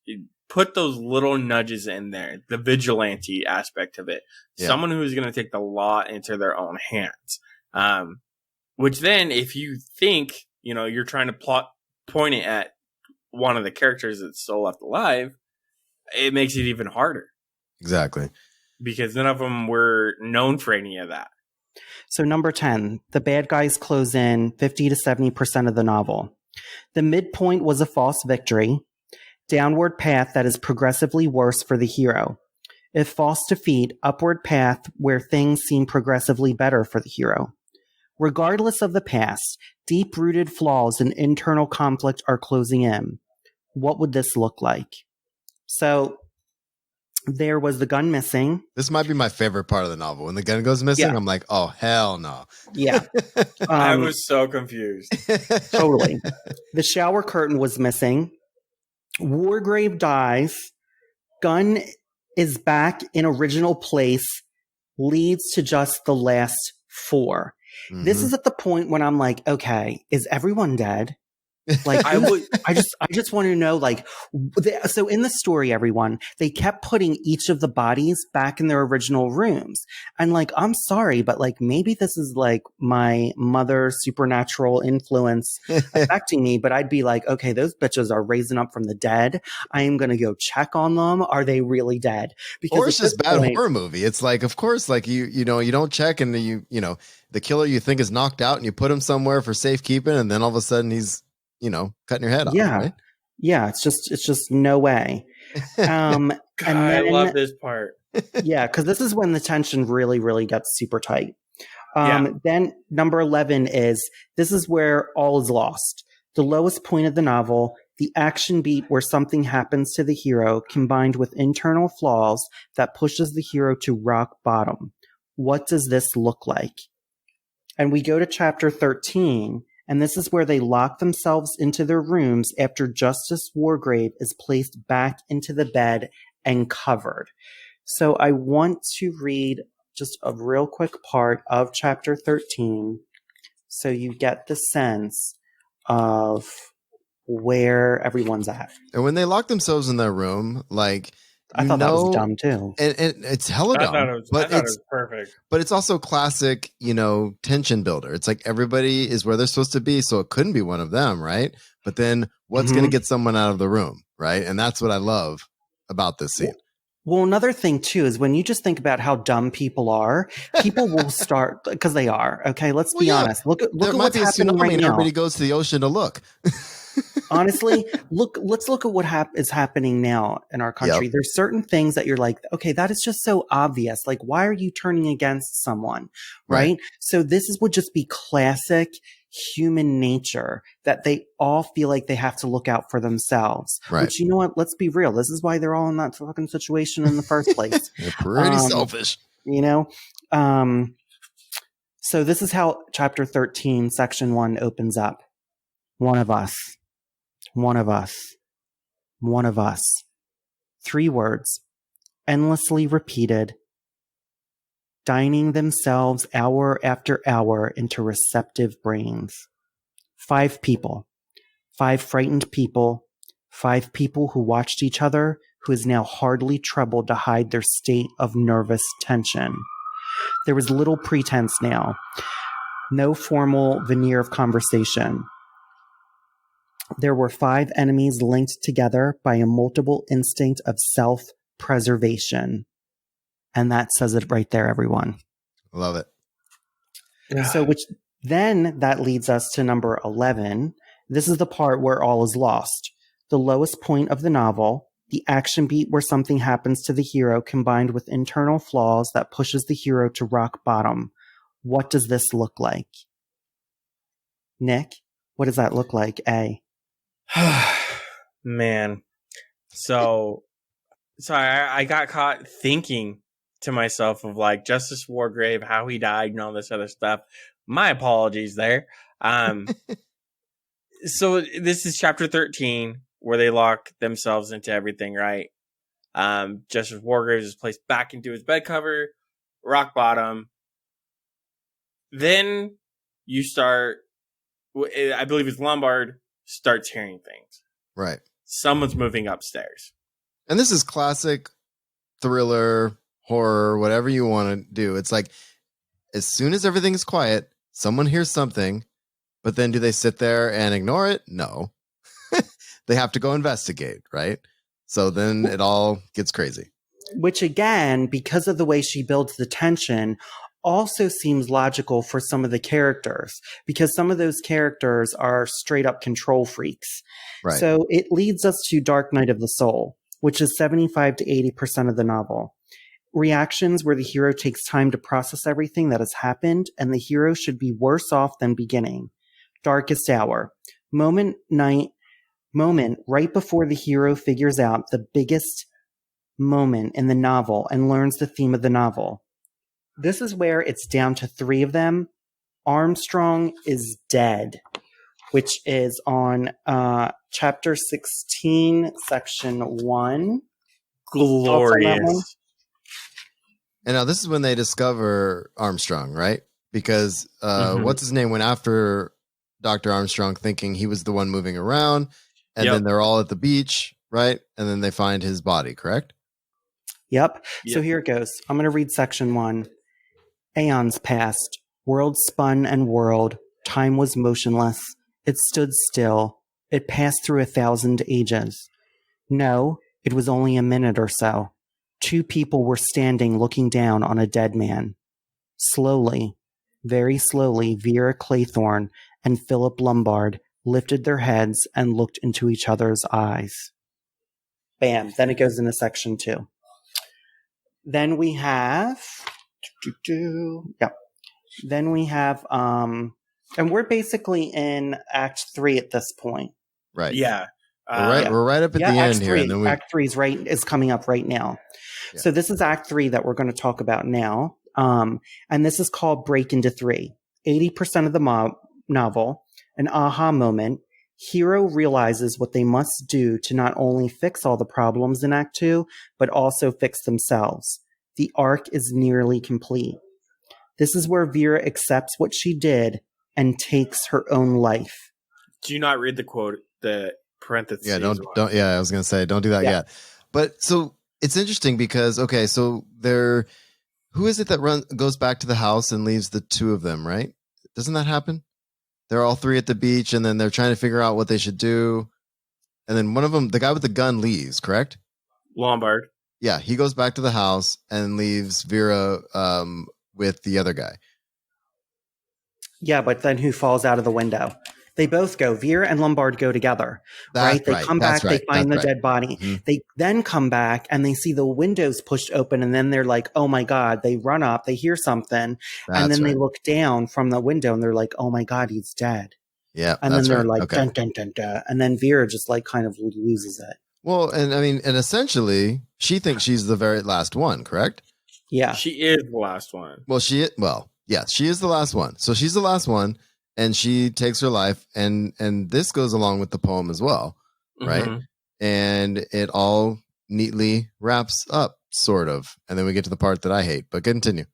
put those little nudges in there, the vigilante aspect of it. Yeah. Someone who's going to take the law into their own hands. Which then, if you think, you're trying to point it at one of the characters that's still left alive, it makes it even harder.
Exactly.
Because none of them were known for any of that.
So number 10, the bad guys close in 50 to 70% of the novel. The midpoint was a false victory, downward path that is progressively worse for the hero. If false defeat, upward path where things seem progressively better for the hero. Regardless of the past, deep-rooted flaws and internal conflict are closing in. What would this look like? So there was the gun missing.
This might be my favorite part of the novel. When the gun goes missing, yeah. I'm like, oh, hell no.
Yeah.
I was so confused.
Totally. The shower curtain was missing. Wargrave dies. Gun is back in original place. Leads to just the last 4. Mm-hmm. This is at the point when I'm like, okay, is everyone dead? Like, I just want to know, like, so in the story, everyone, they kept putting each of the bodies back in their original rooms. And like, I'm sorry, but like, maybe this is like my mother's supernatural influence affecting me, but I'd be like, okay, those bitches are raising up from the dead. I am going to go check on them. Are they really dead?
Because or it's just bad horror movie. It's like, of course, like you don't check and the killer you think is knocked out and you put him somewhere for safekeeping. And then all of a sudden he's, cutting your head off.
Yeah.
Right?
Yeah. It's just no way.
God, and then, I love this part.
Yeah. Cause this is when the tension really, really gets super tight. Then number 11 this is where all is lost. The lowest point of the novel, the action beat where something happens to the hero combined with internal flaws that pushes the hero to rock bottom. What does this look like? And we go to chapter 13. And this is where they lock themselves into their rooms after Justice Wargrave is placed back into the bed and covered. So I want to read just a real quick part of chapter 13 so you get the sense of where everyone's at.
And when they lock themselves in their room, like,
I thought that was dumb too.
And it's hella dumb.
I thought it was perfect.
But it's also classic, tension builder. It's like everybody is where they're supposed to be, so it couldn't be one of them, right? But then what's going to get someone out of the room, right? And that's what I love about this scene.
Well, another thing too is when you just think about how dumb people are, people will start because they are. Okay, let's be honest. Look at what's happening right now.
Everybody goes to the ocean to look.
Honestly, let's look at what is happening now in our country. Yep. There's certain things that you're like, okay, that is just so obvious. Like, why are you turning against someone? Right? So this would just be classic human nature that they all feel like they have to look out for themselves. Right. Which, you know what? Let's be real. This is why they're all in that fucking situation in the first place.
They're pretty selfish.
So this is how chapter 13, section 1 opens up. One of us. One of us. One of us. 3 words, endlessly repeated, dining themselves hour after hour into receptive brains. 5 people. 5 frightened people. 5 people who watched each other, who is now hardly troubled to hide their state of nervous tension. There was little pretense now. No formal veneer of conversation. There were 5 enemies linked together by a multiple instinct of self-preservation. And that says it right there, everyone.
Love it.
So then that leads us to number 11. This is the part where all is lost. The lowest point of the novel, the action beat where something happens to the hero combined with internal flaws that pushes the hero to rock bottom. What does this look like? Nick, what does that look like? A.
Man. So I got caught thinking to myself of like Justice Wargrave, how he died and all this other stuff. My apologies there. So this is chapter 13 where they lock themselves into everything, right? Justice Wargrave is placed back into his bed cover, rock bottom. Then you start, I believe it's Lombard, starts hearing things.
Right.
Someone's moving upstairs.
And this is classic thriller, horror, whatever you want to do. It's like, as soon as everything is quiet, someone hears something, but then do they sit there and ignore it? No. They have to go investigate, right? So then it all gets crazy.
Which again, because of the way she builds the tension, also seems logical for some of the characters, because some of those characters are straight up control freaks. Right. So it leads us to Dark Night of the Soul, which is 75 to 80% of the novel. Reactions where the hero takes time to process everything that has happened, and the hero should be worse off than beginning. Darkest Hour. Moment right before the hero figures out the biggest moment in the novel and learns the theme of the novel. This is where it's down to 3 of them. Armstrong is dead, which is on chapter 16, section 1.
Glorious.
And now this is when they discover Armstrong, right? Because what's his name went after Dr. Armstrong thinking he was the one moving around. And then they're all at the beach, right? And then they find his body, correct?
Yep. So here it goes. I'm going to read section 1. Aeons passed. World spun and whirled. Time was motionless. It stood still. It passed through 1,000 ages. No, it was only a minute or so. 2 people were standing looking down on a dead man. Slowly, very slowly, Vera Claythorne and Philip Lombard lifted their heads and looked into each other's eyes. Bam. Then it goes into section 2. Then we have... Then we have... and we're basically in Act 3 at this point.
Right.
Yeah.
We're right up at the end here.
And then Act 3 is coming up right now. Yeah. So this is Act 3 that we're going to talk about now. And this is called Break into 3. 80% of the novel. An aha moment. Hero realizes what they must do to not only fix all the problems in Act 2, but also fix themselves. The arc is nearly complete. This is where Vera accepts what she did and takes her own life.
Do not read the quote, the parentheses.
Yeah, don't. Yeah, I was gonna say, don't do that yet. But so it's interesting because so who is it that goes back to the house and leaves the two of them? Right? Doesn't that happen? They're all three at the beach, and then they're trying to figure out what they should do. And then one of them, the guy with the gun, leaves. Correct?
Lombard.
Yeah, he goes back to the house and leaves Vera with the other guy.
Yeah, but then who falls out of the window? They both go. Vera and Lombard go together, right? They come back, they find the dead body. Mm-hmm. They then come back and they see the windows pushed open, and then they're like, oh my God. They run up, they hear something, and then they look down from the window and they're like, oh my God, he's dead.
Yeah.
And then they're like, dun, dun, dun, dun. And then Vera just like kind of loses it.
Well, and I mean, and essentially, she thinks she's the very last one, correct?
Yeah.
She is the last one.
Yes, she is the last one. So she's the last one. And she takes her life, and this goes along with the poem as well, right? Mm-hmm. And it all neatly wraps up, sort of. And then we get to the part that I hate, but continue.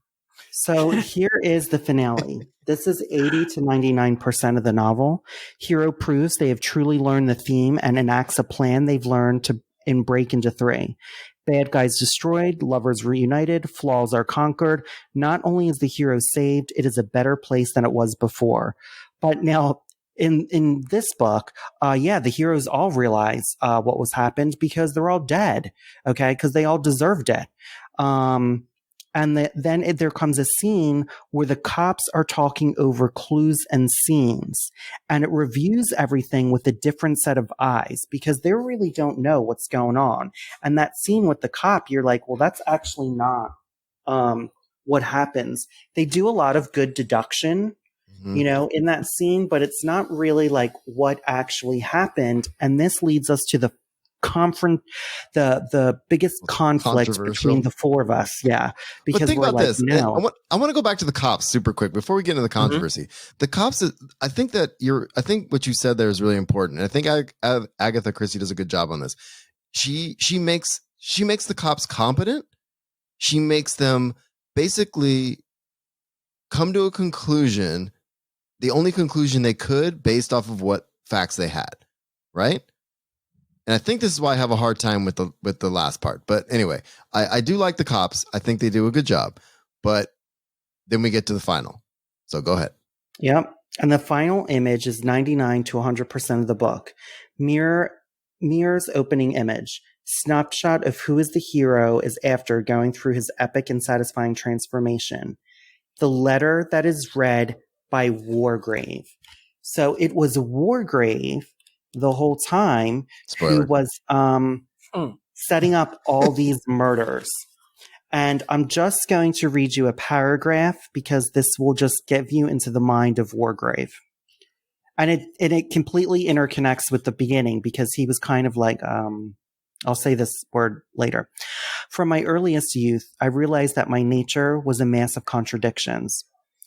So here is the finale. This is 80 to 99% of the novel. Hero proves they have truly learned the theme and enacts a plan they've learned to break into 3. Bad guys destroyed, lovers reunited, flaws are conquered. Not only is the hero saved, it is a better place than it was before. But now, in this book, the heroes all realize what was happened because they're all dead, okay? Because they all deserve death. Then there comes a scene where the cops are talking over clues and scenes, and it reviews everything with a different set of eyes because they really don't know what's going on. And that scene with the cop, you're like, well, that's actually not what happens. They do a lot of good deduction, in that scene, but it's not really like what actually happened. And this leads us to the biggest conflict between the 4 of us. Yeah. Because
think
we're
about
like,
this.
no.
I want to go back to the cops super quick before we get into the controversy. Mm-hmm. The cops, I think what you said there is really important. And I think Agatha Christie does a good job on this. She makes the cops competent. She makes them basically come to a conclusion, the only conclusion they could based off of what facts they had. Right? And I think this is why I have a hard time with the last part. But anyway, I do like the cops. I think they do a good job. But then we get to the final. So go ahead.
Yep. And the final image is 99 to 100% of the book. Mirror's opening image. Snapshot of who is the hero is after going through his epic and satisfying transformation. The letter that is read by Wargrave. So it was Wargrave the whole time
Spoiler.
Who was setting up all these murders. And I'm just going to read you a paragraph because this will just get you into the mind of Wargrave. And it completely interconnects with the beginning because he was kind of like, I'll say this word later. From my earliest youth, I realized that my nature was a mass of contradictions.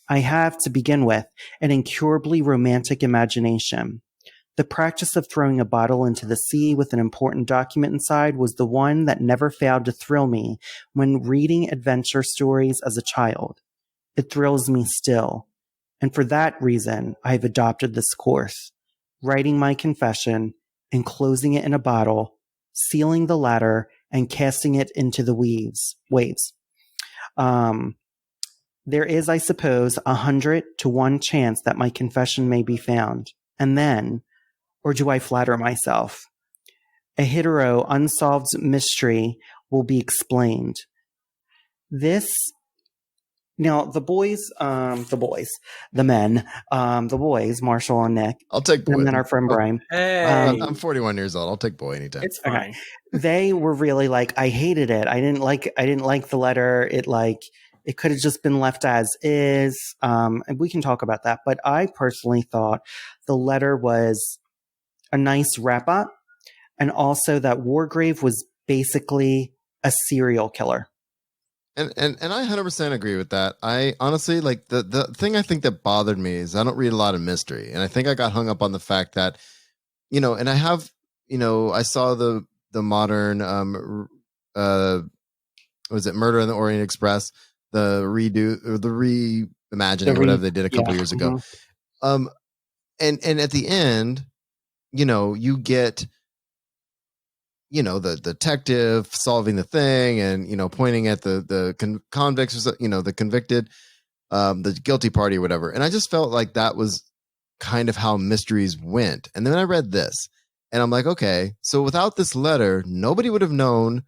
I have, to begin with, an incurably romantic imagination. The practice of throwing a bottle into the sea with an important document inside was the one that never failed to thrill me when reading adventure stories as a child. It thrills me still, and for that reason, I have adopted this course, writing my confession, enclosing it in a bottle, sealing the latter, and casting it into the waves. There is, I suppose, 100 to 1 chance that my confession may be found, and then, or do I flatter myself? A hitherto unsolved mystery will be explained. Now the boys, Marshall and Nick.
I'll take boy.
And then our friend Brian.
Hey.
I'm 41 years old. I'll take boy anytime.
It's fine. Okay.
They were really like, I hated it. I didn't like the letter. It could have just been left as is. And we can talk about that. But I personally thought the letter was a nice wrap up, and also that Wargrave was basically a serial killer.
And I 100% agree with that. I honestly like the thing I think that bothered me is I don't read a lot of mystery, and I think I got hung up on the fact that and I have I saw the modern was it Murder in the Orient Express, the redo or the reimagining or whatever they did a couple years ago. And at the end, you get the detective solving the thing and pointing at the convicts, the convicted, the guilty party or whatever. And I just felt like that was kind of how mysteries went. And then I read this and I'm like, okay, so without this letter, nobody would have known,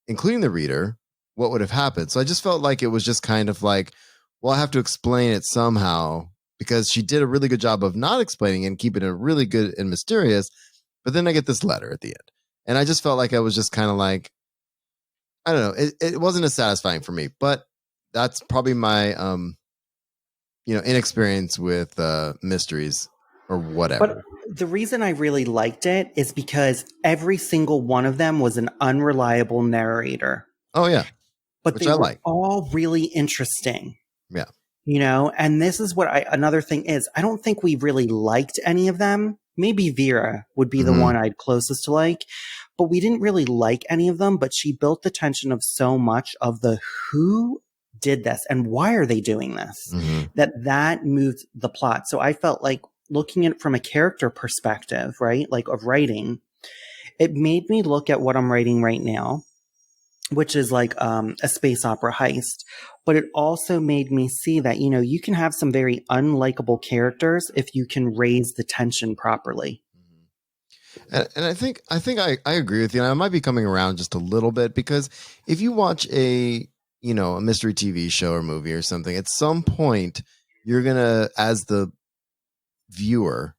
including the reader, what would have happened. So I just felt like it was just kind of like, well, I have to explain it somehow, because she did a really good job of not explaining it and keeping it really good and mysterious. But then I get this letter at the end. And I just felt like I was just kind of like, I don't know. It wasn't as satisfying for me, but that's probably my, inexperience with mysteries or whatever.
But the reason I really liked it is because every single one of them was an unreliable narrator.
Oh, yeah.
But
which
they
I
were
like.
all really interesting.
Yeah.
And this is what another thing is, I don't think we really liked any of them. Maybe Vera would be the one I'd closest to like, but we didn't really like any of them, but she built the tension of so much of the who did this and why are they doing this, that moved the plot. So I felt like looking at it from a character perspective, right? Like of writing, it made me look at what I'm writing right now, which is like a space opera heist. But it also made me see that, you can have some very unlikable characters if you can raise the tension properly.
And I think I agree with you. And I might be coming around just a little bit, because if you watch a mystery TV show or movie or something, at some point you're going to, as the viewer,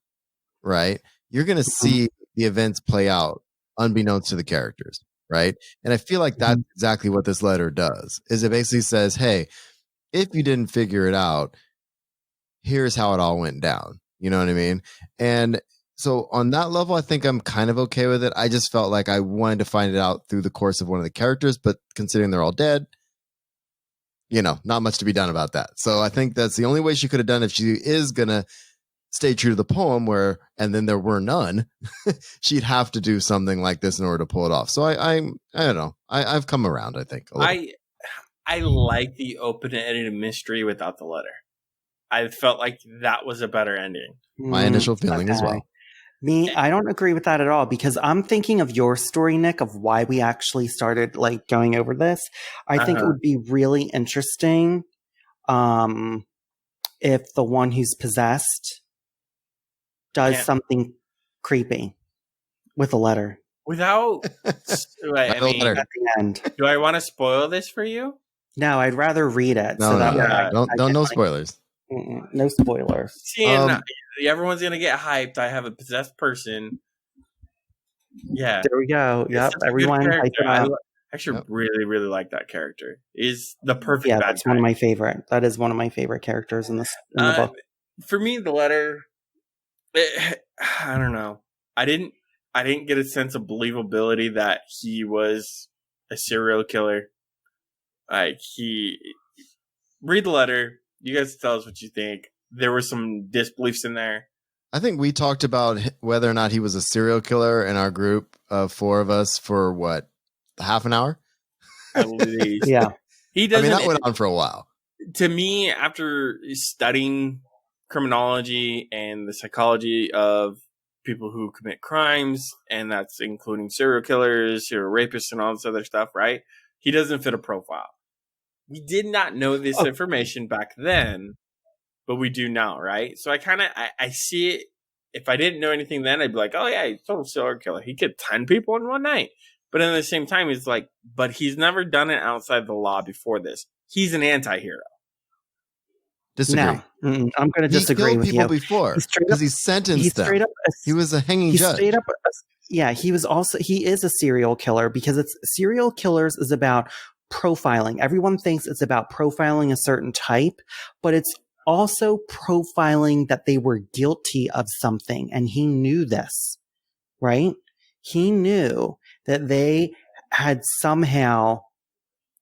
right, you're going to see the events play out unbeknownst to the characters. Right. And I feel like that's exactly what this letter does, is it basically says, hey, if you didn't figure it out, here's how it all went down. You know what I mean? And so on that level, I think I'm kind of okay with it. I just felt like I wanted to find it out through the course of one of the characters, but considering they're all dead, not much to be done about that. So I think that's the only way she could have done, if she is going to stay true to the poem and then there were none, she'd have to do something like this in order to pull it off. So I don't know. I've come around, I think.
I like the open-ended mystery without the letter. I felt like that was a better ending.
My initial feeling as well.
Me, I don't agree with that at all, because I'm thinking of your story, Nick, of why we actually started like going over this. I think it would be really interesting if the one who's possessed does something creepy with a letter.
Without, at
the end.
Do I want to spoil this for you?
No, I'd rather read it.
No spoilers.
No spoilers.
Seeing everyone's gonna get hyped. I have a possessed person. Yeah,
there we go. Yep, everyone.
I actually really, really like that character. Is the perfect.
Yeah, that's one of my favorite. That is one of my favorite characters in the book.
For me, the letter. I don't know. I didn't get a sense of believability that he was a serial killer. Like read the letter. You guys tell us what you think. There were some disbeliefs in there.
I think we talked about whether or not he was a serial killer in our group of 4 of us for what, half an hour?
At least.
Yeah.
That went on for a while.
To me, after studying criminology and the psychology of people who commit crimes, and that's including serial killers, serial rapists, and all this other stuff, right? He doesn't fit a profile. We did not know this information back then, but we do now, right? So I see it. If I didn't know anything then, I'd be like, oh yeah, he's a total serial killer. He killed 10 people in one night. But at the same time, it's like, but he's never done it outside the law before this. He's an anti-hero.
Disagree.
No, I'm going to disagree with you.
He killed people before because he sentenced them. He was a hanging judge.
He is a serial killer, because serial killers is about profiling. Everyone thinks it's about profiling a certain type, but it's also profiling that they were guilty of something. And he knew this, right? He knew that they had somehow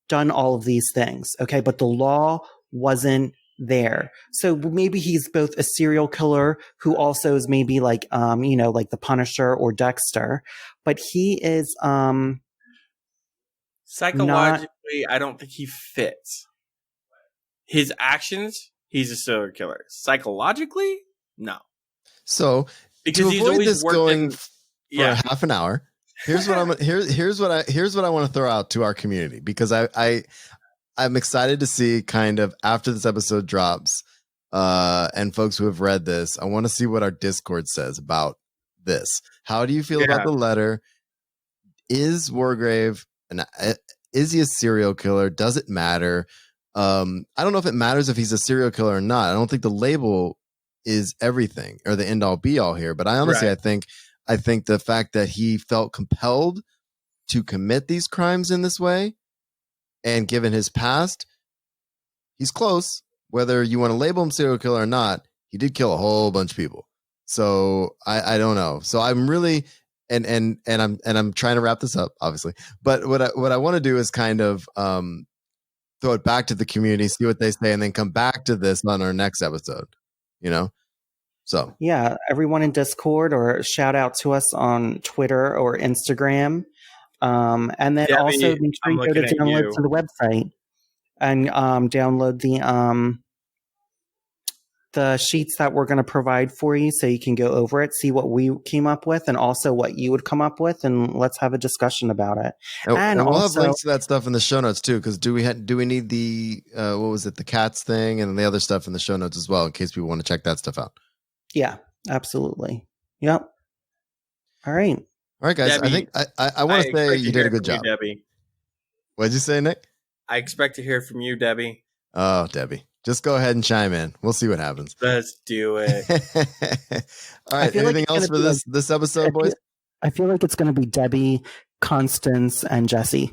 done all of these things. Okay. But the law wasn't there. So maybe he's both a serial killer who also is maybe like, like the Punisher or Dexter, but he is,
psychologically, I don't think he fits. His actions, he's a serial killer. Psychologically, no.
So
because
to avoid this going for half an hour, here's what I want to throw out to our community, because I'm excited to see kind of after this episode drops, and folks who have read this, I want to see what our Discord says about this. How do you feel about the letter? Is Wargrave is he a serial killer? Does it matter? I don't know if it matters if he's a serial killer or not. I don't think the label is everything or the end all be all here. But I honestly, I think the fact that he felt compelled to commit these crimes in this way, and given his past, he's close. Whether you want to label him serial killer or not, he did kill a whole bunch of people. So I don't know. So I'm really and I'm trying to wrap this up, obviously. But what I want to do is kind of throw it back to the community, see what they say, and then come back to this on our next episode. So
yeah, everyone in Discord, or shout out to us on Twitter or Instagram, and then also make sure you go to download to the website and download the sheets that we're going to provide for you, so you can go over it, see what we came up with, and also what you would come up with, and let's have a discussion about it.
And we'll have links to that stuff in the show notes too, because do we need the what was it, the cats thing, and the other stuff in the show notes as well, in case people want to check that stuff out.
Yeah, absolutely. Yep. All right,
guys. Debbie, I think I want to say you did a good job,
Debbie.
What'd you say, Nick?
I expect to hear from you, Debbie.
Oh, Debbie. Just go ahead and chime in. We'll see what happens.
Let's do it.
All right. Anything else for this episode, boys?
I feel like it's going to be Debbie, Constance, and Jesse.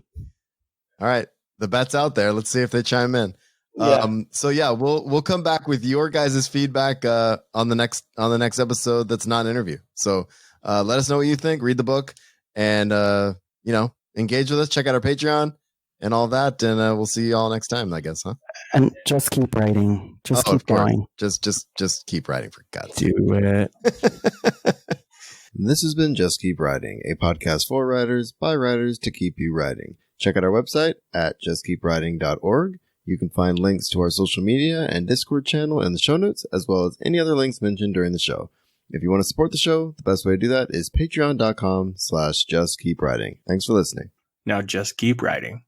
All right. The bet's out there. Let's see if they chime in. Yeah. We'll come back with your guys' feedback on the next episode that's not an interview. So let us know what you think. Read the book, and engage with us. Check out our Patreon and all that, and we'll see you all next time, I guess, huh?
And just keep writing. Just keep going.
Just keep writing, for God's
sake. Do it.
This has been Just Keep Writing, a podcast for writers by writers to keep you writing. Check out our website at justkeepwriting.org. You can find links to our social media and Discord channel in the show notes, as well as any other links mentioned during the show. If you want to support the show, the best way to do that is patreon.com/justkeepwriting. Thanks for listening.
Now just keep writing.